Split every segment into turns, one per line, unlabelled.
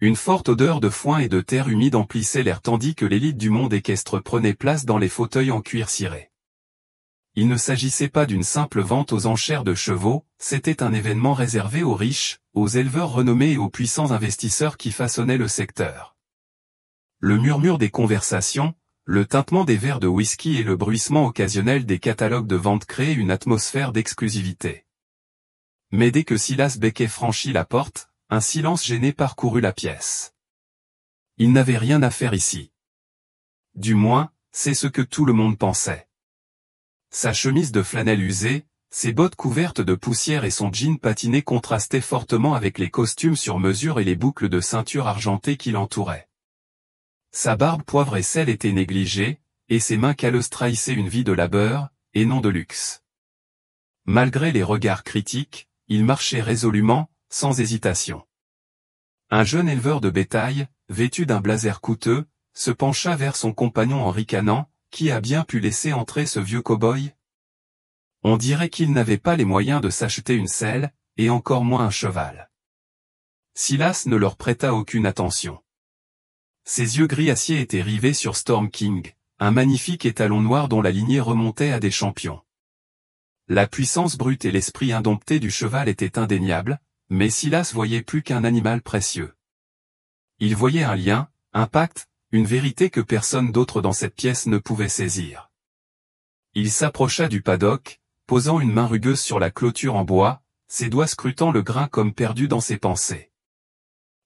Une forte odeur de foin et de terre humide emplissait l'air tandis que l'élite du monde équestre prenait place dans les fauteuils en cuir ciré. Il ne s'agissait pas d'une simple vente aux enchères de chevaux, c'était un événement réservé aux riches, aux éleveurs renommés et aux puissants investisseurs qui façonnaient le secteur. Le murmure des conversations, le tintement des verres de whisky et le bruissement occasionnel des catalogues de vente créaient une atmosphère d'exclusivité. Mais dès que Silas Beckett franchit la porte, un silence gêné parcourut la pièce. Il n'avait rien à faire ici. Du moins, c'est ce que tout le monde pensait. Sa chemise de flanelle usée, ses bottes couvertes de poussière et son jean patiné contrastaient fortement avec les costumes sur mesure et les boucles de ceinture argentées qui l'entouraient. Sa barbe poivre et sel était négligée, et ses mains calleuses trahissaient une vie de labeur, et non de luxe. Malgré les regards critiques, il marchait résolument, sans hésitation. Un jeune éleveur de bétail, vêtu d'un blazer coûteux, se pencha vers son compagnon en ricanant. Qui a bien pu laisser entrer ce vieux cow-boy? On dirait qu'il n'avait pas les moyens de s'acheter une selle, et encore moins un cheval. Silas ne leur prêta aucune attention. Ses yeux gris acier étaient rivés sur Storm King, un magnifique étalon noir dont la lignée remontait à des champions. La puissance brute et l'esprit indompté du cheval étaient indéniables, mais Silas voyait plus qu'un animal précieux. Il voyait un lien, un pacte, une vérité que personne d'autre dans cette pièce ne pouvait saisir. Il s'approcha du paddock, posant une main rugueuse sur la clôture en bois, ses doigts scrutant le grain comme perdu dans ses pensées.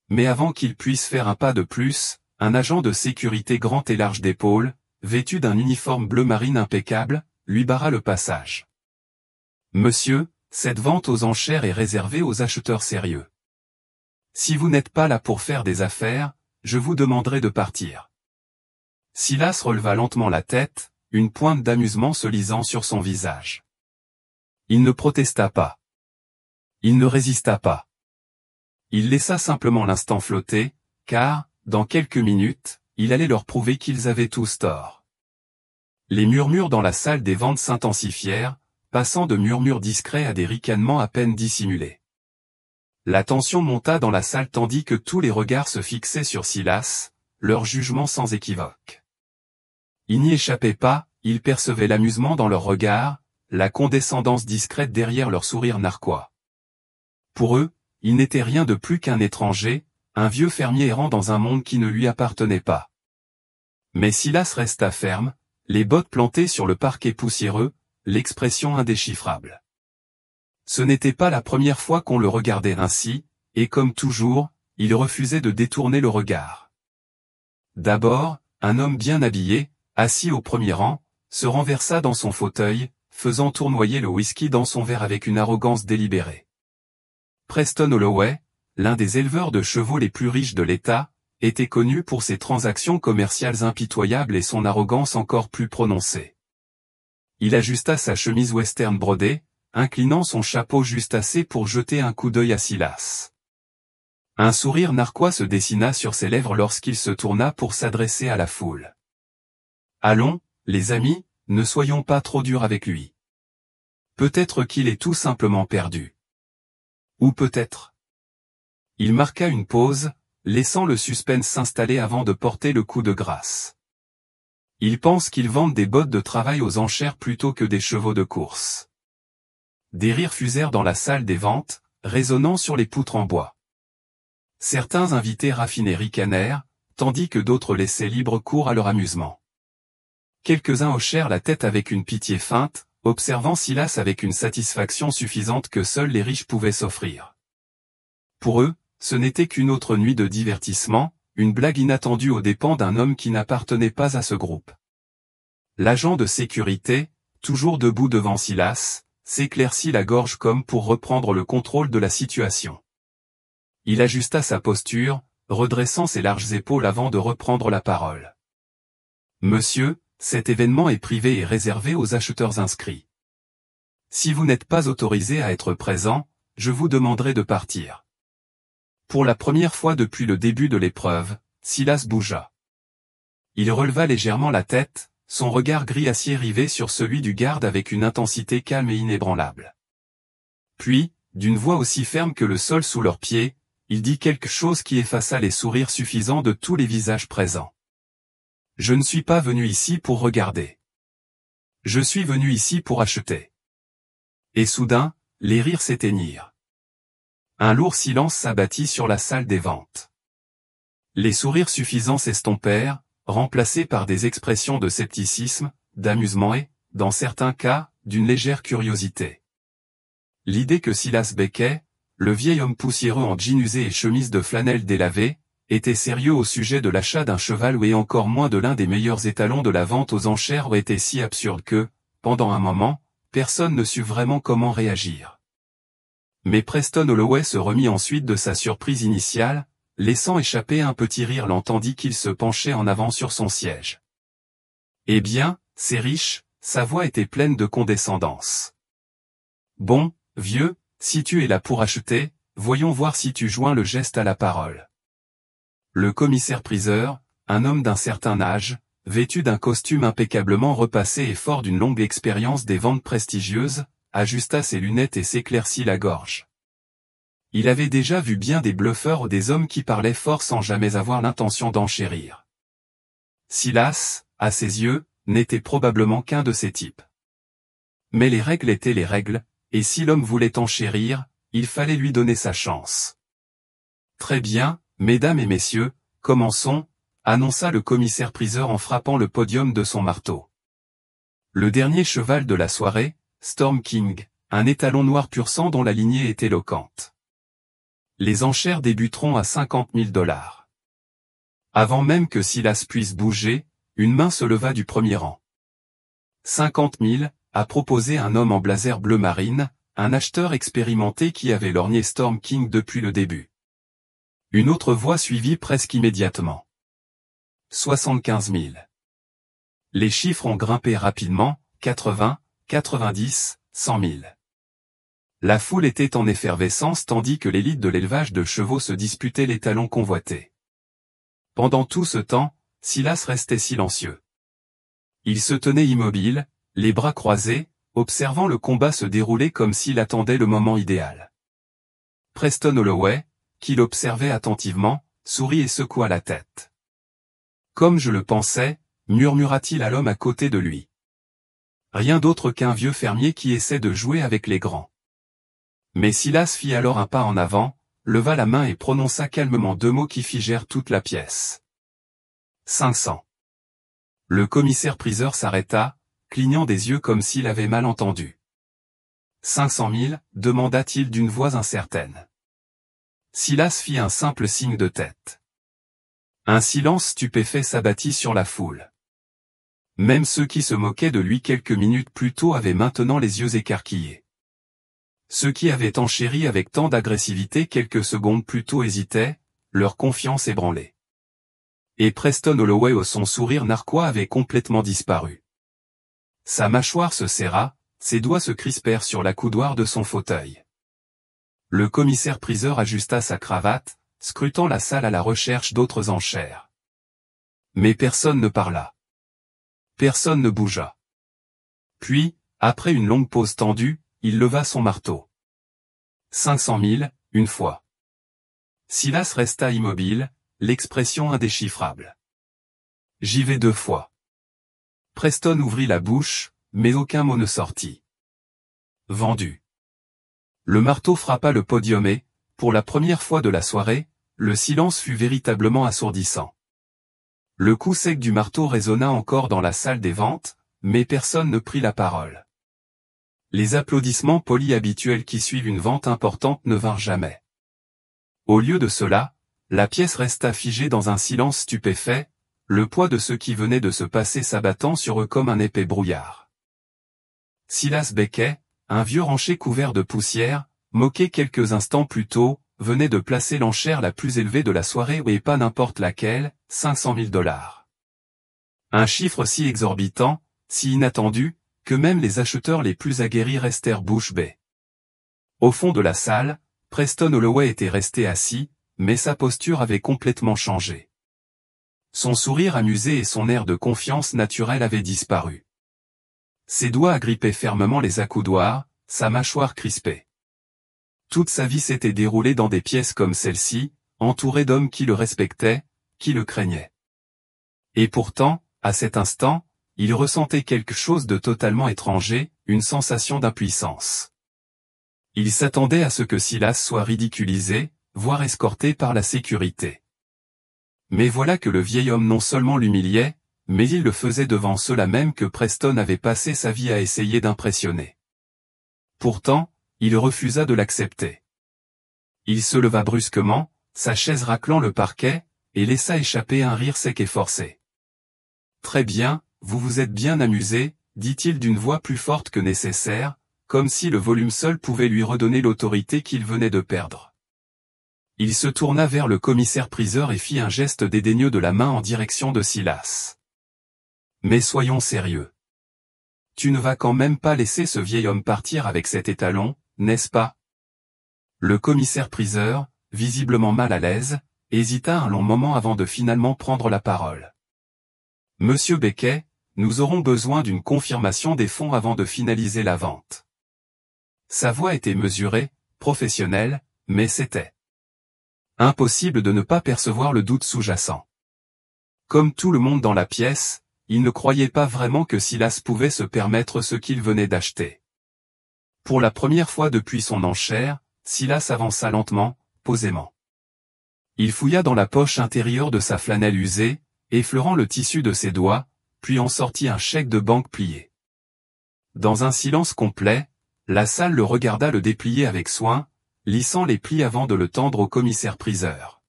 Mais avant qu'il puisse faire un pas de plus, un agent de sécurité grand et large d'épaules, vêtu d'un uniforme bleu marine impeccable, lui barra le passage. « Monsieur, cette vente aux enchères est réservée aux acheteurs sérieux. Si vous n'êtes pas là pour faire des affaires, je vous demanderai de partir. » Silas releva lentement la tête, une pointe d'amusement se lisant sur son visage. Il ne protesta pas. Il ne résista pas. Il laissa simplement l'instant flotter, car, dans quelques minutes, il allait leur prouver qu'ils avaient tous tort. Les murmures dans la salle des ventes s'intensifièrent, passant de murmures discrets à des ricanements à peine dissimulés. La tension monta dans la salle tandis que tous les regards se fixaient sur Silas, leur jugement sans équivoque. Il n'y échappait pas, ils percevaient l'amusement dans leurs regards, la condescendance discrète derrière leur sourire narquois. Pour eux, il n'était rien de plus qu'un étranger, un vieux fermier errant dans un monde qui ne lui appartenait pas. Mais Silas resta ferme, les bottes plantées sur le parquet poussiéreux, l'expression indéchiffrable. Ce n'était pas la première fois qu'on le regardait ainsi, et comme toujours, il refusait de détourner le regard. D'abord, un homme bien habillé, assis au premier rang, se renversa dans son fauteuil, faisant tournoyer le whisky dans son verre avec une arrogance délibérée. Preston Holloway, l'un des éleveurs de chevaux les plus riches de l'État, était connu pour ses transactions commerciales impitoyables et son arrogance encore plus prononcée. Il ajusta sa chemise western brodée, inclinant son chapeau juste assez pour jeter un coup d'œil à Silas. Un sourire narquois se dessina sur ses lèvres lorsqu'il se tourna pour s'adresser à la foule. « Allons, les amis, ne soyons pas trop durs avec lui. Peut-être qu'il est tout simplement perdu. Ou peut-être. » Il marqua une pause, laissant le suspense s'installer avant de porter le coup de grâce. « Il pense qu'ils vendent des bottes de travail aux enchères plutôt que des chevaux de course. » Des rires fusèrent dans la salle des ventes, résonnant sur les poutres en bois. Certains invités raffinés ricanèrent, tandis que d'autres laissaient libre cours à leur amusement. Quelques-uns hochèrent la tête avec une pitié feinte, observant Silas avec une satisfaction suffisante que seuls les riches pouvaient s'offrir. Pour eux, ce n'était qu'une autre nuit de divertissement, une blague inattendue aux dépens d'un homme qui n'appartenait pas à ce groupe. L'agent de sécurité, toujours debout devant Silas, s'éclaircit la gorge comme pour reprendre le contrôle de la situation. Il ajusta sa posture, redressant ses larges épaules avant de reprendre la parole. « Monsieur, cet événement est privé et réservé aux acheteurs inscrits. Si vous n'êtes pas autorisé à être présent, je vous demanderai de partir. » Pour la première fois depuis le début de l'épreuve, Silas bougea. Il releva légèrement la tête, son regard gris acier rivé sur celui du garde avec une intensité calme et inébranlable. Puis, d'une voix aussi ferme que le sol sous leurs pieds, il dit quelque chose qui effaça les sourires suffisants de tous les visages présents. Je ne suis pas venu ici pour regarder. Je suis venu ici pour acheter. Et soudain, les rires s'éteignirent. Un lourd silence s'abattit sur la salle des ventes. Les sourires suffisants s'estompèrent, remplacés par des expressions de scepticisme, d'amusement et, dans certains cas, d'une légère curiosité. L'idée que Silas Beckett, le vieil homme poussiéreux en jean usé et chemise de flanelle délavée, était sérieux au sujet de l'achat d'un cheval et encore moins de l'un des meilleurs étalons de la vente aux enchères était si absurde que, pendant un moment, personne ne sut vraiment comment réagir. Mais Preston Holloway se remit ensuite de sa surprise initiale, laissant échapper un petit rire lent tandis qu'il se penchait en avant sur son siège. Eh bien, c'est riche, sa voix était pleine de condescendance. Bon, vieux, si tu es là pour acheter, voyons voir si tu joins le geste à la parole. Le commissaire-priseur, un homme d'un certain âge, vêtu d'un costume impeccablement repassé et fort d'une longue expérience des ventes prestigieuses, ajusta ses lunettes et s'éclaircit la gorge. Il avait déjà vu bien des bluffeurs ou des hommes qui parlaient fort sans jamais avoir l'intention d'enchérir. Silas, à ses yeux, n'était probablement qu'un de ces types. Mais les règles étaient les règles, et si l'homme voulait enchérir, il fallait lui donner sa chance. Très bien, mesdames et messieurs, commençons, annonça le commissaire-priseur en frappant le podium de son marteau. Le dernier cheval de la soirée, Storm King, un étalon noir pur sang dont la lignée est éloquente. Les enchères débuteront à $50 000. Avant même que Silas puisse bouger, une main se leva du premier rang. 50 000, a proposé un homme en blazer bleu marine, un acheteur expérimenté qui avait lorgné Storm King depuis le début. Une autre voix suivit presque immédiatement. 75 000. Les chiffres ont grimpé rapidement, 80, 90, 100 000. La foule était en effervescence tandis que l'élite de l'élevage de chevaux se disputait l'étalon convoité. Pendant tout ce temps, Silas restait silencieux. Il se tenait immobile, les bras croisés, observant le combat se dérouler comme s'il attendait le moment idéal. Preston Holloway, qui l'observait attentivement, sourit et secoua la tête. Comme je le pensais, murmura-t-il à l'homme à côté de lui. Rien d'autre qu'un vieux fermier qui essaie de jouer avec les grands. Mais Silas fit alors un pas en avant, leva la main et prononça calmement deux mots qui figèrent toute la pièce. 500. Le commissaire-priseur s'arrêta, clignant des yeux comme s'il avait mal entendu. 500 000, demanda-t-il d'une voix incertaine. Silas fit un simple signe de tête. Un silence stupéfait s'abattit sur la foule. Même ceux qui se moquaient de lui quelques minutes plus tôt avaient maintenant les yeux écarquillés. Ceux qui avaient enchéri avec tant d'agressivité quelques secondes plus tôt hésitaient, leur confiance ébranlée. Et Preston Holloway son sourire narquois avait complètement disparu. Sa mâchoire se serra, ses doigts se crispèrent sur la coudoir de son fauteuil. Le commissaire-priseur ajusta sa cravate, scrutant la salle à la recherche d'autres enchères. Mais personne ne parla. Personne ne bougea. Puis, après une longue pause tendue, il leva son marteau. 500 000, une fois. Silas resta immobile, l'expression indéchiffrable. J'y vais deux fois. Preston ouvrit la bouche, mais aucun mot ne sortit. Vendu. Le marteau frappa le podium et, pour la première fois de la soirée, le silence fut véritablement assourdissant. Le coup sec du marteau résonna encore dans la salle des ventes, mais personne ne prit la parole. Les applaudissements polis habituels qui suivent une vente importante ne vinrent jamais. Au lieu de cela, la pièce resta figée dans un silence stupéfait, le poids de ce qui venait de se passer s'abattant sur eux comme un épais brouillard. Silas Beckett, un vieux rancher couvert de poussière, moqué quelques instants plus tôt, venait de placer l'enchère la plus élevée de la soirée et pas n'importe laquelle, $500 000. Un chiffre si exorbitant, si inattendu, que même les acheteurs les plus aguerris restèrent bouche bée. Au fond de la salle, Preston Holloway était resté assis, mais sa posture avait complètement changé. Son sourire amusé et son air de confiance naturelle avaient disparu. Ses doigts agrippaient fermement les accoudoirs, sa mâchoire crispée. Toute sa vie s'était déroulée dans des pièces comme celle-ci, entouré d'hommes qui le respectaient, qui le craignaient. Et pourtant, à cet instant, il ressentait quelque chose de totalement étranger, une sensation d'impuissance. Il s'attendait à ce que Silas soit ridiculisé, voire escorté par la sécurité. Mais voilà que le vieil homme non seulement l'humiliait, mais il le faisait devant ceux-là même que Preston avait passé sa vie à essayer d'impressionner. Pourtant, il refusa de l'accepter. Il se leva brusquement, sa chaise raclant le parquet, et laissa échapper un rire sec et forcé. « Très bien, vous vous êtes bien amusé, dit-il d'une voix plus forte que nécessaire, comme si le volume seul pouvait lui redonner l'autorité qu'il venait de perdre. Il se tourna vers le commissaire-priseur et fit un geste dédaigneux de la main en direction de Silas. « Mais soyons sérieux. Tu ne vas quand même pas laisser ce vieil homme partir avec cet étalon, n'est-ce pas ?» Le commissaire-priseur, visiblement mal à l'aise, hésita un long moment avant de finalement prendre la parole. « Monsieur Becket, nous aurons besoin d'une confirmation des fonds avant de finaliser la vente. » Sa voix était mesurée, professionnelle, mais c'était impossible de ne pas percevoir le doute sous-jacent. Comme tout le monde dans la pièce, il ne croyait pas vraiment que Silas pouvait se permettre ce qu'il venait d'acheter. Pour la première fois depuis son enchère, Silas avança lentement, posément. Il fouilla dans la poche intérieure de sa flanelle usée, effleurant le tissu de ses doigts, puis en sortit un chèque de banque plié. Dans un silence complet, la salle le regarda le déplier avec soin, lissant les plis avant de le tendre au commissaire-priseur.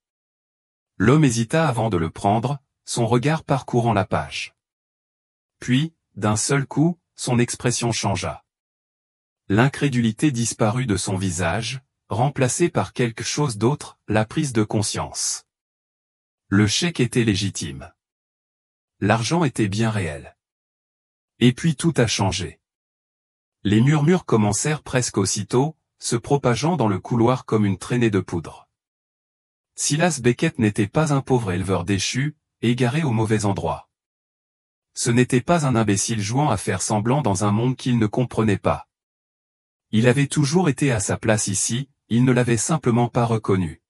L'homme hésita avant de le prendre, son regard parcourant la page. Puis, d'un seul coup, son expression changea. L'incrédulité disparut de son visage, remplacée par quelque chose d'autre, la prise de conscience. Le chèque était légitime. L'argent était bien réel. Et puis tout a changé. Les murmures commencèrent presque aussitôt, se propageant dans le couloir comme une traînée de poudre. Silas Becket n'était pas un pauvre éleveur déchu, égaré au mauvais endroit. Ce n'était pas un imbécile jouant à faire semblant dans un monde qu'il ne comprenait pas. Il avait toujours été à sa place ici, il ne l'avait simplement pas reconnu.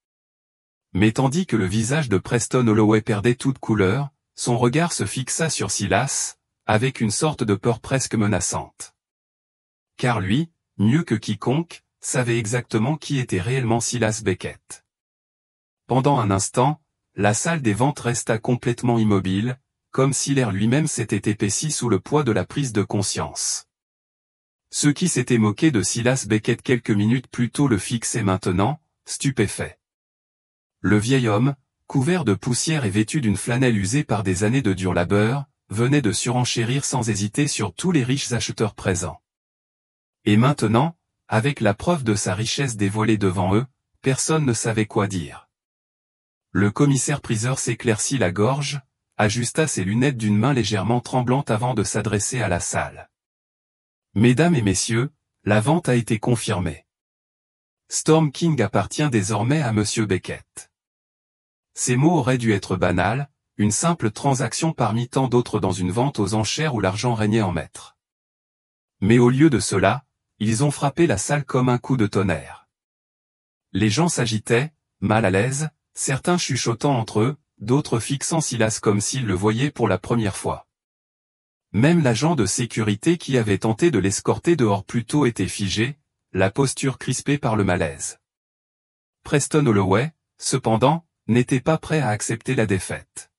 Mais tandis que le visage de Preston Holloway perdait toute couleur, son regard se fixa sur Silas, avec une sorte de peur presque menaçante. Car lui, mieux que quiconque, savait exactement qui était réellement Silas Becket. Pendant un instant, la salle des ventes resta complètement immobile, comme si l'air lui-même s'était épaissi sous le poids de la prise de conscience. Ceux qui s'étaient moqués de Silas Becket quelques minutes plus tôt le fixaient maintenant, stupéfaits. Le vieil homme, couvert de poussière et vêtu d'une flanelle usée par des années de dur labeur, venait de surenchérir sans hésiter sur tous les riches acheteurs présents. Et maintenant, avec la preuve de sa richesse dévoilée devant eux, personne ne savait quoi dire. Le commissaire-priseur s'éclaircit la gorge, ajusta ses lunettes d'une main légèrement tremblante avant de s'adresser à la salle. « Mesdames et messieurs, la vente a été confirmée. Storm King appartient désormais à Monsieur Becket. » Ces mots auraient dû être banals, une simple transaction parmi tant d'autres dans une vente aux enchères où l'argent régnait en maître. Mais au lieu de cela, ils ont frappé la salle comme un coup de tonnerre. Les gens s'agitaient, mal à l'aise, certains chuchotant entre eux, d'autres fixant Silas comme s'ils le voyaient pour la première fois. Même l'agent de sécurité qui avait tenté de l'escorter dehors plus tôt était figé, la posture crispée par le malaise. Preston Holloway, cependant, n'était pas prêt à accepter la défaite.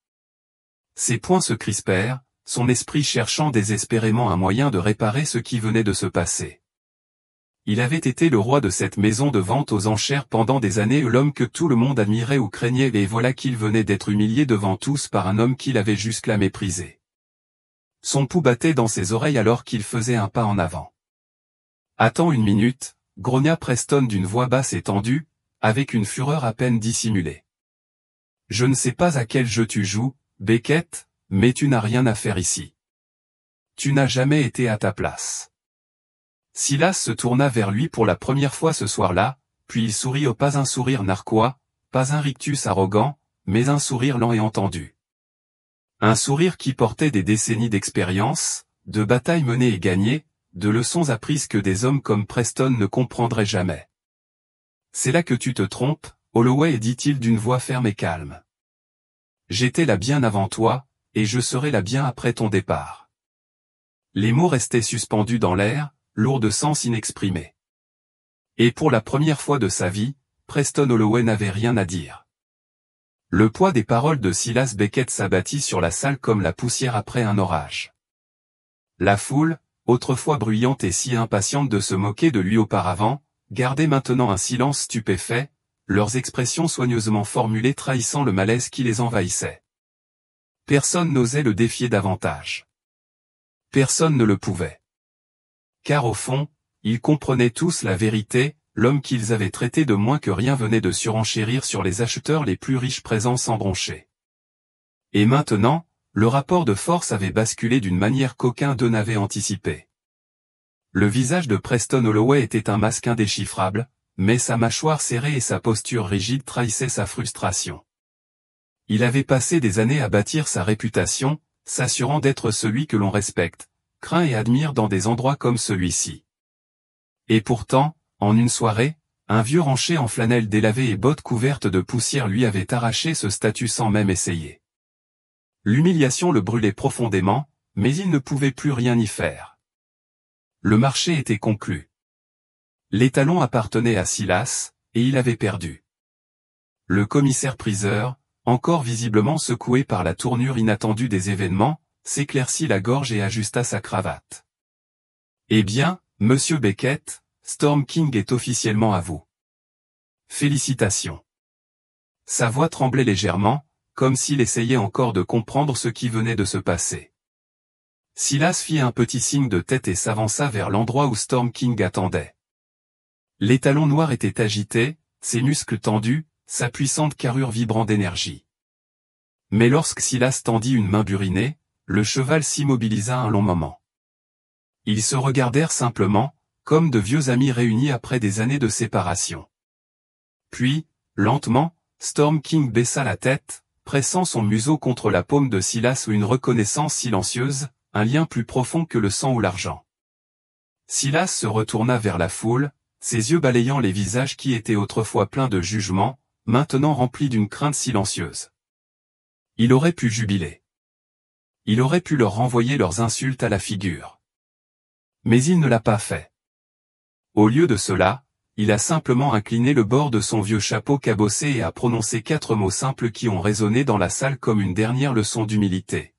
Ses poings se crispèrent, son esprit cherchant désespérément un moyen de réparer ce qui venait de se passer. Il avait été le roi de cette maison de vente aux enchères pendant des années, l'homme que tout le monde admirait ou craignait, et voilà qu'il venait d'être humilié devant tous par un homme qu'il avait jusque-là méprisé. Son pouls battait dans ses oreilles alors qu'il faisait un pas en avant. « Attends une minute », grogna Preston d'une voix basse et tendue, avec une fureur à peine dissimulée. « Je ne sais pas à quel jeu tu joues, Becket, mais tu n'as rien à faire ici. Tu n'as jamais été à ta place. » Silas se tourna vers lui pour la première fois ce soir-là, puis il sourit, pas un sourire narquois, pas un rictus arrogant, mais un sourire lent et entendu. Un sourire qui portait des décennies d'expérience, de batailles menées et gagnées, de leçons apprises que des hommes comme Preston ne comprendraient jamais. C'est là que tu te trompes, Holloway, dit-il d'une voix ferme et calme. J'étais là bien avant toi, et je serai là bien après ton départ. Les mots restaient suspendus dans l'air, lourds de sens inexprimé. Et pour la première fois de sa vie, Preston Holloway n'avait rien à dire. Le poids des paroles de Silas Beckett s'abattit sur la salle comme la poussière après un orage. La foule, autrefois bruyante et si impatiente de se moquer de lui auparavant, gardait maintenant un silence stupéfait, leurs expressions soigneusement formulées trahissant le malaise qui les envahissait. Personne n'osait le défier davantage. Personne ne le pouvait. Car au fond, ils comprenaient tous la vérité, l'homme qu'ils avaient traité de moins que rien venait de surenchérir sur les acheteurs les plus riches présents sans broncher. Et maintenant, le rapport de force avait basculé d'une manière qu'aucun d'eux n'avait anticipée. Le visage de Preston Holloway était un masque indéchiffrable, mais sa mâchoire serrée et sa posture rigide trahissaient sa frustration. Il avait passé des années à bâtir sa réputation, s'assurant d'être celui que l'on respecte, craint et admire dans des endroits comme celui-ci. Et pourtant, en une soirée, un vieux rancher en flanelle délavée et bottes couvertes de poussière lui avait arraché ce statut sans même essayer. L'humiliation le brûlait profondément, mais il ne pouvait plus rien y faire. Le marché était conclu. L'étalon appartenait à Silas, et il avait perdu. Le commissaire-priseur, encore visiblement secoué par la tournure inattendue des événements, s'éclaircit la gorge et ajusta sa cravate. Eh bien, monsieur Beckett, Storm King est officiellement à vous. Félicitations. Sa voix tremblait légèrement, comme s'il essayait encore de comprendre ce qui venait de se passer. Silas fit un petit signe de tête et s'avança vers l'endroit où Storm King attendait. L'étalon noir était agité, ses muscles tendus, sa puissante carrure vibrant d'énergie. Mais lorsque Silas tendit une main burinée, le cheval s'immobilisa un long moment. Ils se regardèrent simplement, comme de vieux amis réunis après des années de séparation. Puis, lentement, Storm King baissa la tête, pressant son museau contre la paume de Silas où une reconnaissance silencieuse, un lien plus profond que le sang ou l'argent. Silas se retourna vers la foule, ses yeux balayant les visages qui étaient autrefois pleins de jugement, maintenant remplis d'une crainte silencieuse. Il aurait pu jubiler. Il aurait pu leur renvoyer leurs insultes à la figure. Mais il ne l'a pas fait. Au lieu de cela, il a simplement incliné le bord de son vieux chapeau cabossé et a prononcé 4 mots simples qui ont résonné dans la salle comme une dernière leçon d'humilité.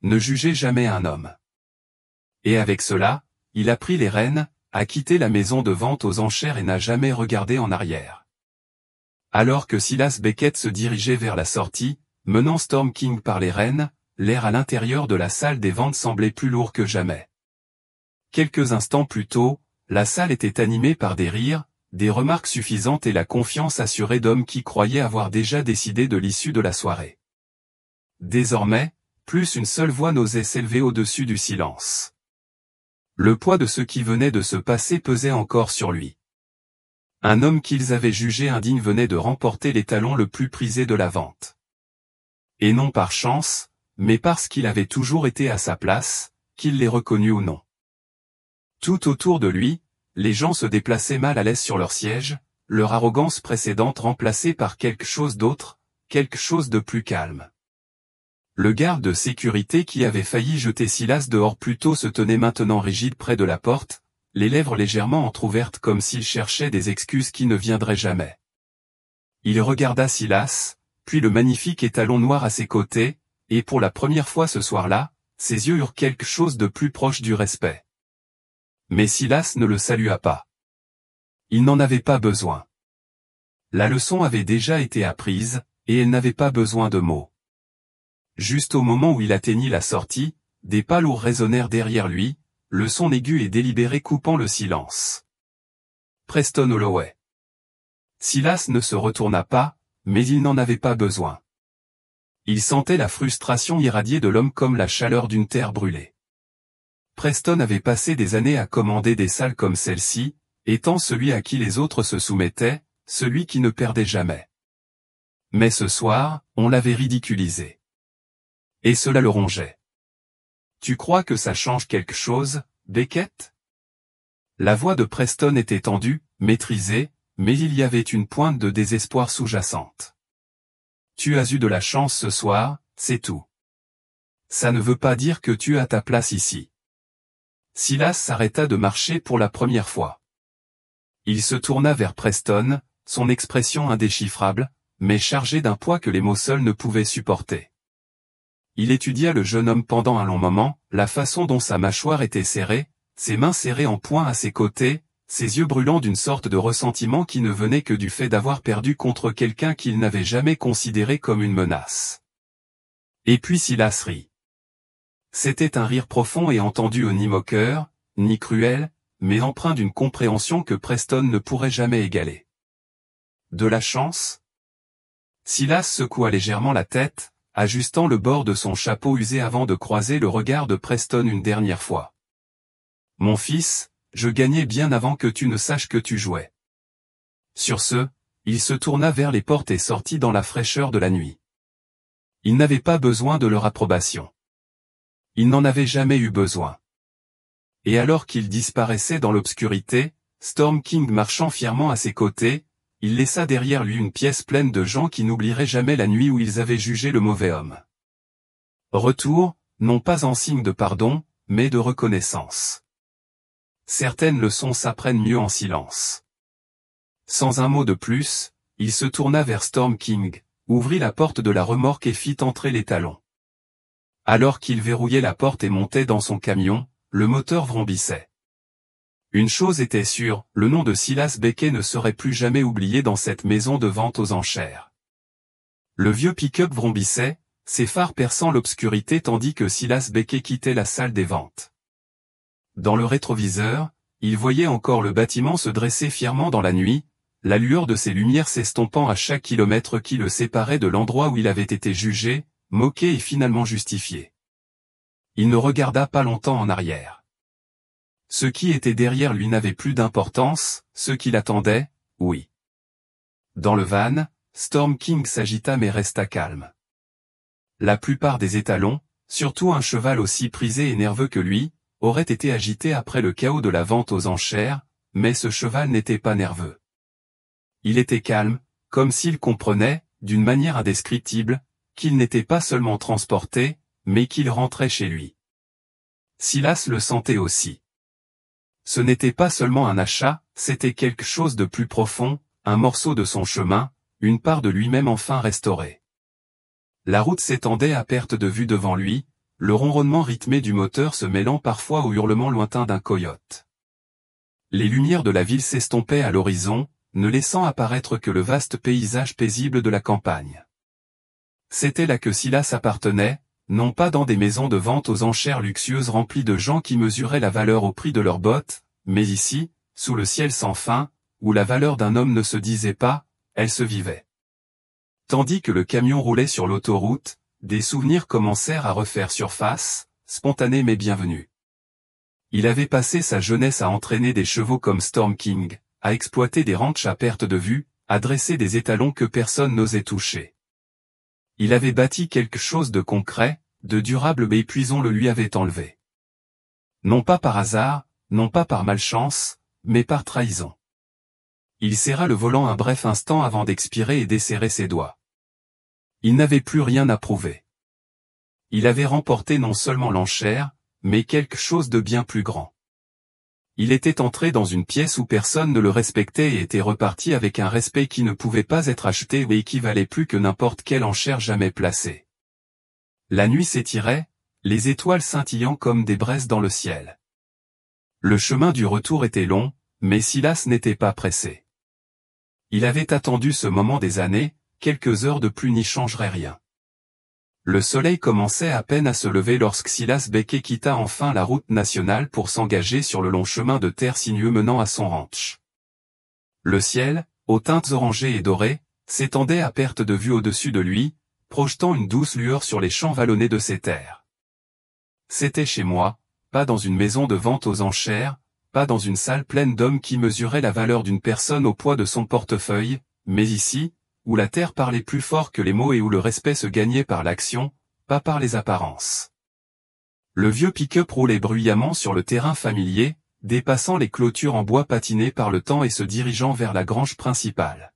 Ne jugez jamais un homme. Et avec cela, il a pris les rênes, a quitté la maison de vente aux enchères et n'a jamais regardé en arrière. Alors que Silas Beckett se dirigeait vers la sortie, menant Storm King par les rênes, l'air à l'intérieur de la salle des ventes semblait plus lourd que jamais. Quelques instants plus tôt, la salle était animée par des rires, des remarques suffisantes et la confiance assurée d'hommes qui croyaient avoir déjà décidé de l'issue de la soirée. Désormais, plus une seule voix n'osait s'élever au-dessus du silence. Le poids de ce qui venait de se passer pesait encore sur lui. Un homme qu'ils avaient jugé indigne venait de remporter l'étalon le plus prisé de la vente. Et non par chance, mais parce qu'il avait toujours été à sa place, qu'il l'ait reconnu ou non. Tout autour de lui, les gens se déplaçaient mal à l'aise sur leur siège, leur arrogance précédente remplacée par quelque chose d'autre, quelque chose de plus calme. Le garde de sécurité qui avait failli jeter Silas dehors plus tôt se tenait maintenant rigide près de la porte, les lèvres légèrement entr'ouvertes comme s'il cherchait des excuses qui ne viendraient jamais. Il regarda Silas, puis le magnifique étalon noir à ses côtés, et pour la première fois ce soir-là, ses yeux eurent quelque chose de plus proche du respect. Mais Silas ne le salua pas. Il n'en avait pas besoin. La leçon avait déjà été apprise, et elle n'avait pas besoin de mots. Juste au moment où il atteignit la sortie, des pas lourds résonnèrent derrière lui, le son aigu et délibéré coupant le silence. Preston Holloway. Silas ne se retourna pas, mais il n'en avait pas besoin. Il sentait la frustration irradier de l'homme comme la chaleur d'une terre brûlée. Preston avait passé des années à commander des salles comme celle-ci, étant celui à qui les autres se soumettaient, celui qui ne perdait jamais. Mais ce soir, on l'avait ridiculisé. Et cela le rongeait. Tu crois que ça change quelque chose, Beckett? La voix de Preston était tendue, maîtrisée, mais il y avait une pointe de désespoir sous-jacente. Tu as eu de la chance ce soir, c'est tout. Ça ne veut pas dire que tu as ta place ici. Silas s'arrêta de marcher pour la première fois. Il se tourna vers Preston, son expression indéchiffrable, mais chargée d'un poids que les mots seuls ne pouvaient supporter. Il étudia le jeune homme pendant un long moment, la façon dont sa mâchoire était serrée, ses mains serrées en poing à ses côtés, ses yeux brûlants d'une sorte de ressentiment qui ne venait que du fait d'avoir perdu contre quelqu'un qu'il n'avait jamais considéré comme une menace. Et puis Silas rit. C'était un rire profond et entendu ni moqueur, ni cruel, mais empreint d'une compréhension que Preston ne pourrait jamais égaler. De la chance? Silas secoua légèrement la tête, ajustant le bord de son chapeau usé avant de croiser le regard de Preston une dernière fois. Mon fils, je gagnais bien avant que tu ne saches que tu jouais. Sur ce, il se tourna vers les portes et sortit dans la fraîcheur de la nuit. Il n'avait pas besoin de leur approbation. Il n'en avait jamais eu besoin. Et alors qu'il disparaissait dans l'obscurité, Storm King marchant fièrement à ses côtés, il laissa derrière lui une pièce pleine de gens qui n'oublieraient jamais la nuit où ils avaient jugé le mauvais homme. Retour, non pas en signe de pardon, mais de reconnaissance. Certaines leçons s'apprennent mieux en silence. Sans un mot de plus, il se tourna vers Storm King, ouvrit la porte de la remorque et fit entrer les talons. Alors qu'il verrouillait la porte et montait dans son camion, le moteur vrombissait. Une chose était sûre, le nom de Silas Beckett ne serait plus jamais oublié dans cette maison de vente aux enchères. Le vieux pick-up vrombissait, ses phares perçant l'obscurité tandis que Silas Beckett quittait la salle des ventes. Dans le rétroviseur, il voyait encore le bâtiment se dresser fièrement dans la nuit, la lueur de ses lumières s'estompant à chaque kilomètre qui le séparait de l'endroit où il avait été jugé, moqué et finalement justifié. Il ne regarda pas longtemps en arrière. Ce qui était derrière lui n'avait plus d'importance, ce qui l'attendait, oui. Dans le van, Storm King s'agita mais resta calme. La plupart des étalons, surtout un cheval aussi prisé et nerveux que lui, auraient été agités après le chaos de la vente aux enchères, mais ce cheval n'était pas nerveux. Il était calme, comme s'il comprenait, d'une manière indescriptible, qu'il n'était pas seulement transporté, mais qu'il rentrait chez lui. Silas le sentait aussi. Ce n'était pas seulement un achat, c'était quelque chose de plus profond, un morceau de son chemin, une part de lui-même enfin restaurée. La route s'étendait à perte de vue devant lui, le ronronnement rythmé du moteur se mêlant parfois au hurlement lointain d'un coyote. Les lumières de la ville s'estompaient à l'horizon, ne laissant apparaître que le vaste paysage paisible de la campagne. C'était là que Silas appartenait, non pas dans des maisons de vente aux enchères luxueuses remplies de gens qui mesuraient la valeur au prix de leurs bottes, mais ici, sous le ciel sans fin, où la valeur d'un homme ne se disait pas, elle se vivait. Tandis que le camion roulait sur l'autoroute, des souvenirs commencèrent à refaire surface, spontanés mais bienvenus. Il avait passé sa jeunesse à entraîner des chevaux comme Storm King, à exploiter des ranchs à perte de vue, à dresser des étalons que personne n'osait toucher. Il avait bâti quelque chose de concret, de durable mais puis on le lui avait enlevé. Non pas par hasard, non pas par malchance, mais par trahison. Il serra le volant un bref instant avant d'expirer et desserrer ses doigts. Il n'avait plus rien à prouver. Il avait remporté non seulement l'enchère, mais quelque chose de bien plus grand. Il était entré dans une pièce où personne ne le respectait et était reparti avec un respect qui ne pouvait pas être acheté et qui valait plus que n'importe quelle enchère jamais placée. La nuit s'étirait, les étoiles scintillant comme des braises dans le ciel. Le chemin du retour était long, mais Silas n'était pas pressé. Il avait attendu ce moment des années, quelques heures de plus n'y changeraient rien. Le soleil commençait à peine à se lever lorsque Silas Beckett quitta enfin la route nationale pour s'engager sur le long chemin de terre sinueux menant à son ranch. Le ciel, aux teintes orangées et dorées, s'étendait à perte de vue au-dessus de lui, projetant une douce lueur sur les champs vallonnés de ses terres. C'était chez moi, pas dans une maison de vente aux enchères, pas dans une salle pleine d'hommes qui mesuraient la valeur d'une personne au poids de son portefeuille, mais ici, où la terre parlait plus fort que les mots et où le respect se gagnait par l'action, pas par les apparences. Le vieux pick-up roulait bruyamment sur le terrain familier, dépassant les clôtures en bois patinées par le temps et se dirigeant vers la grange principale.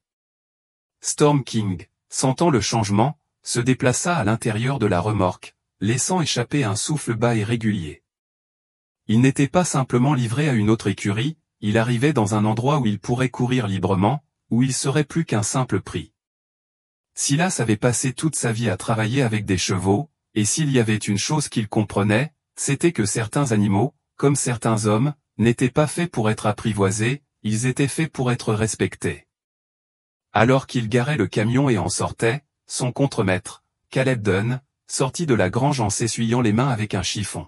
Storm King, sentant le changement, se déplaça à l'intérieur de la remorque, laissant échapper un souffle bas et régulier. Il n'était pas simplement livré à une autre écurie, il arrivait dans un endroit où il pourrait courir librement, où il serait plus qu'un simple prix. Silas avait passé toute sa vie à travailler avec des chevaux, et s'il y avait une chose qu'il comprenait, c'était que certains animaux, comme certains hommes, n'étaient pas faits pour être apprivoisés, ils étaient faits pour être respectés. Alors qu'il garait le camion et en sortait, son contremaître, Caleb Dunn, sortit de la grange en s'essuyant les mains avec un chiffon.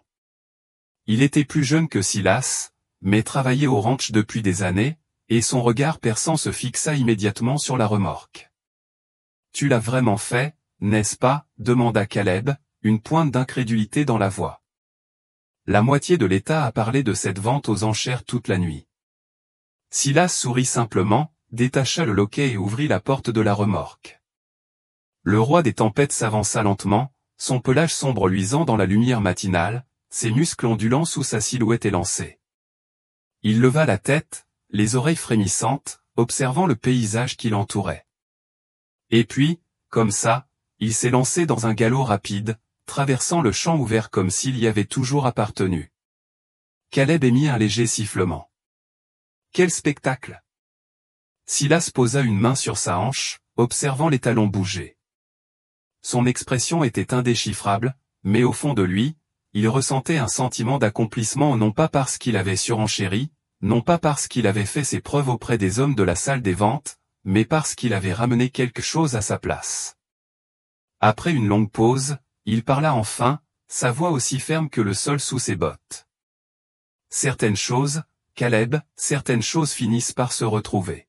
Il était plus jeune que Silas, mais travaillait au ranch depuis des années, et son regard perçant se fixa immédiatement sur la remorque. « Tu l'as vraiment fait, n'est-ce pas ?» demanda Caleb, une pointe d'incrédulité dans la voix. La moitié de l'État a parlé de cette vente aux enchères toute la nuit. Silas sourit simplement, détacha le loquet et ouvrit la porte de la remorque. Le roi des tempêtes s'avança lentement, son pelage sombre luisant dans la lumière matinale, ses muscles ondulants sous sa silhouette élancée. Il leva la tête, les oreilles frémissantes, observant le paysage qui l'entourait. Et puis, comme ça, il s'est lancé dans un galop rapide, traversant le champ ouvert comme s'il y avait toujours appartenu. Caleb émit un léger sifflement. Quel spectacle! Silas posa une main sur sa hanche, observant les talons bouger. Son expression était indéchiffrable, mais au fond de lui, il ressentait un sentiment d'accomplissement non pas parce qu'il avait surenchéri, non pas parce qu'il avait fait ses preuves auprès des hommes de la salle des ventes, mais parce qu'il avait ramené quelque chose à sa place. Après une longue pause, il parla enfin, sa voix aussi ferme que le sol sous ses bottes. Certaines choses, Caleb, certaines choses finissent par se retrouver.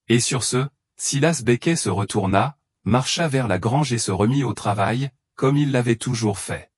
Et sur ce, Silas Beckett se retourna, marcha vers la grange et se remit au travail, comme il l'avait toujours fait.